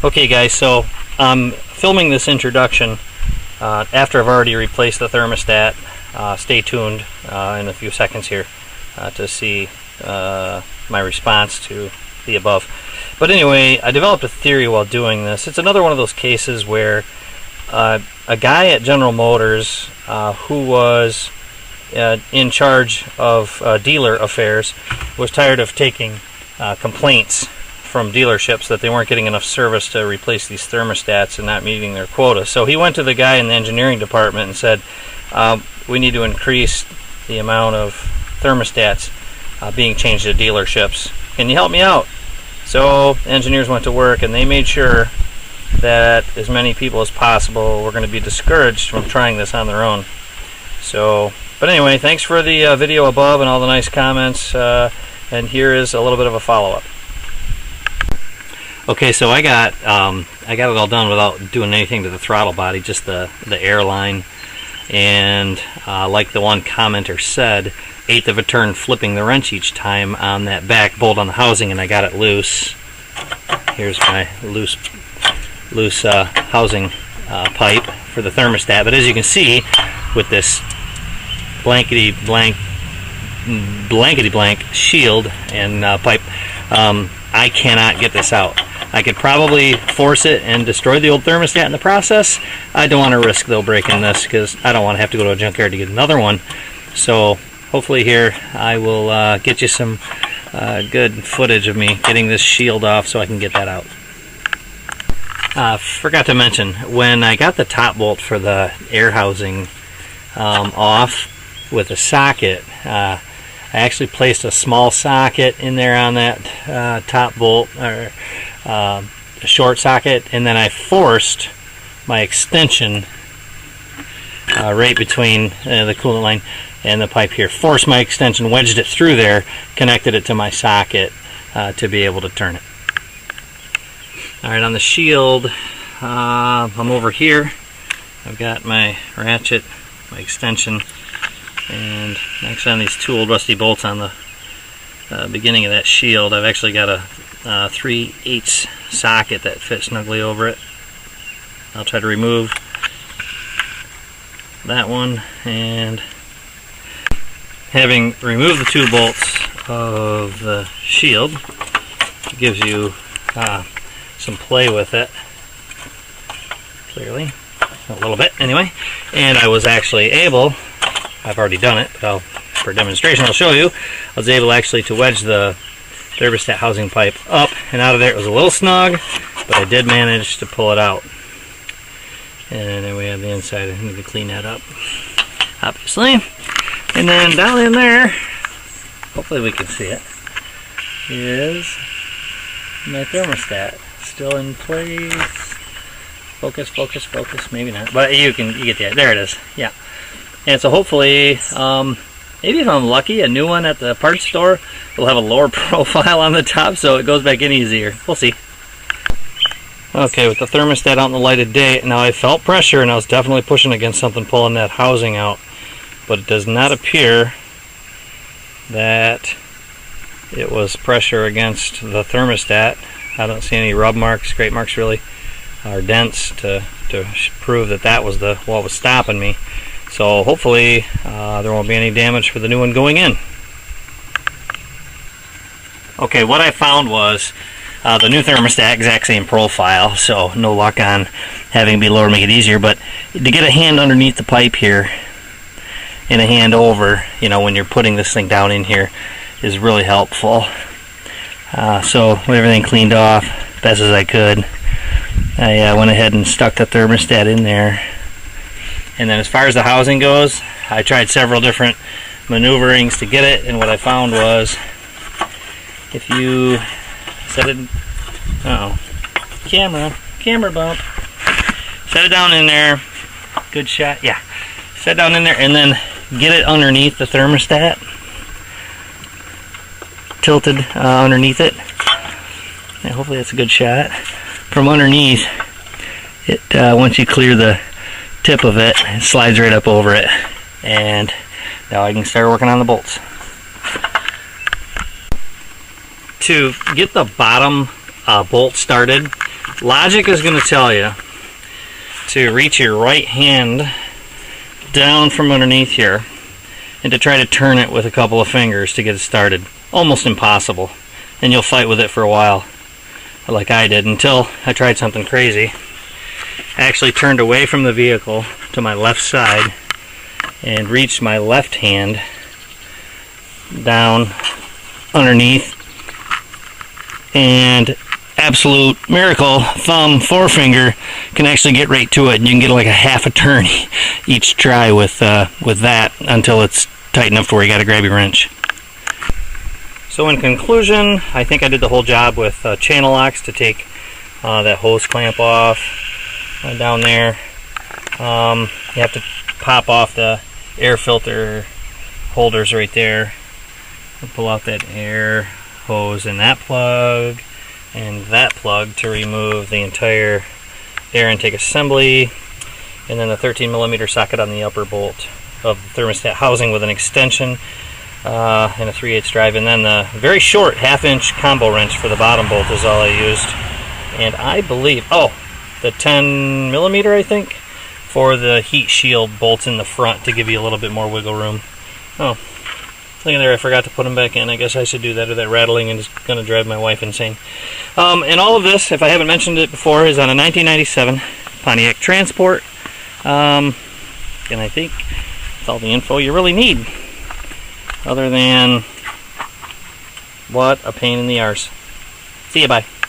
Okay guys, so I'm filming this introduction after I've already replaced the thermostat. Stay tuned in a few seconds here to see my response to the above. But anyway, I developed a theory while doing this. It's another one of those cases where a guy at General Motors who was in charge of dealer affairs was tired of taking complaints from dealerships that they weren't getting enough service to replace these thermostats and not meeting their quota. So he went to the guy in the engineering department and said, we need to increase the amount of thermostats being changed at dealerships. Can you help me out? So engineers went to work and they made sure that as many people as possible were going to be discouraged from trying this on their own. So, but anyway, thanks for the video above and all the nice comments, and here is a little bit of a follow-up. Okay, so I got it all done without doing anything to the throttle body, just the air line, and like the one commenter said, 1/8 of a turn flipping the wrench each time on that back bolt on the housing, and I got it loose. Here's my loose housing pipe for the thermostat. But as you can see, with this blankety blank shield and pipe, I cannot get this out. I could probably force it and destroy the old thermostat in the process. I don't want to risk though breaking this because I don't want to have to go to a junkyard to get another one. So hopefully here I will get you some good footage of me getting this shield off so I can get that out. Forgot to mention, when I got the top bolt for the air housing off with a socket, I actually placed a small socket in there on that top bolt, or a short socket, and then I forced my extension right between the coolant line and the pipe here. Forced my extension, wedged it through there, connected it to my socket to be able to turn it. Alright, on the shield, I'm over here. I've got my ratchet, my extension, and actually on these two old rusty bolts on the beginning of that shield, I've actually got a 3/8 socket that fits snugly over it. I'll try to remove that one, and having removed the two bolts of the shield, it gives you some play with it, clearly, a little bit anyway. And I was actually able, I've already done it, but for demonstration I'll show you, I was able actually to wedge the thermostat housing pipe up and out of there. It was a little snug, but I did manage to pull it out. And then we have the inside. I need to clean that up, obviously. And then down in there, hopefully we can see it, is my thermostat. Still in place. Focus, focus, focus. Maybe not, but you get the idea. There it is. Yeah. And so hopefully, maybe if I'm lucky, a new one at the parts store will have a lower profile on the top, so it goes back in easier. We'll see. Okay, with the thermostat out in the light of day, now I felt pressure, and I was definitely pushing against something, pulling that housing out. But it does not appear that it was pressure against the thermostat. I don't see any rub marks, scrape marks really, or dents to prove that that was what was stopping me. So hopefully there won't be any damage for the new one going in. Okay, what I found was the new thermostat, exact same profile, so no luck on having it be lower to make it easier, but to get a hand underneath the pipe here and a hand over, you know, when you're putting this thing down in here is really helpful. So with everything cleaned off best as I could, I went ahead and stuck the thermostat in there. And then as far as the housing goes, I tried several different maneuverings to get it, and what I found was if you set it, camera bump, set it down in there, good shot, yeah, set it down in there, and then get it underneath the thermostat, tilted underneath it, and hopefully that's a good shot. From underneath it, once you clear the tip of it, it slides right up over it, and now I can start working on the bolts. To get the bottom bolt started, Logic is going to tell you to reach your right hand down from underneath here and to try to turn it with a couple of fingers to get it started. Almost impossible. And you'll fight with it for a while, like I did, until I tried something crazy. I actually turned away from the vehicle to my left side and reached my left hand down underneath, and absolute miracle, thumb, forefinger can actually get right to it, and you can get like a half a turn each try with that until it's tight enough to where you got to grab your wrench. So in conclusion, I think I did the whole job with channel locks to take that hose clamp off down there. You have to pop off the air filter holders right there and pull out that air hose in that plug and that plug to remove the entire air intake assembly, and then the 13mm socket on the upper bolt of the thermostat housing with an extension and a 3/8 drive, and then the very short 1/2-inch combo wrench for the bottom bolt is all I used. And I believe, oh, the 10mm I think for the heat shield bolts in the front to give you a little bit more wiggle room. Oh, look at there, I forgot to put them back in. I guess I should do that, or that rattling is going to drive my wife insane. And all of this, if I haven't mentioned it before, is on a 1997 Pontiac Transport. And I think that's all the info you really need, other than what a pain in the arse. See ya, bye.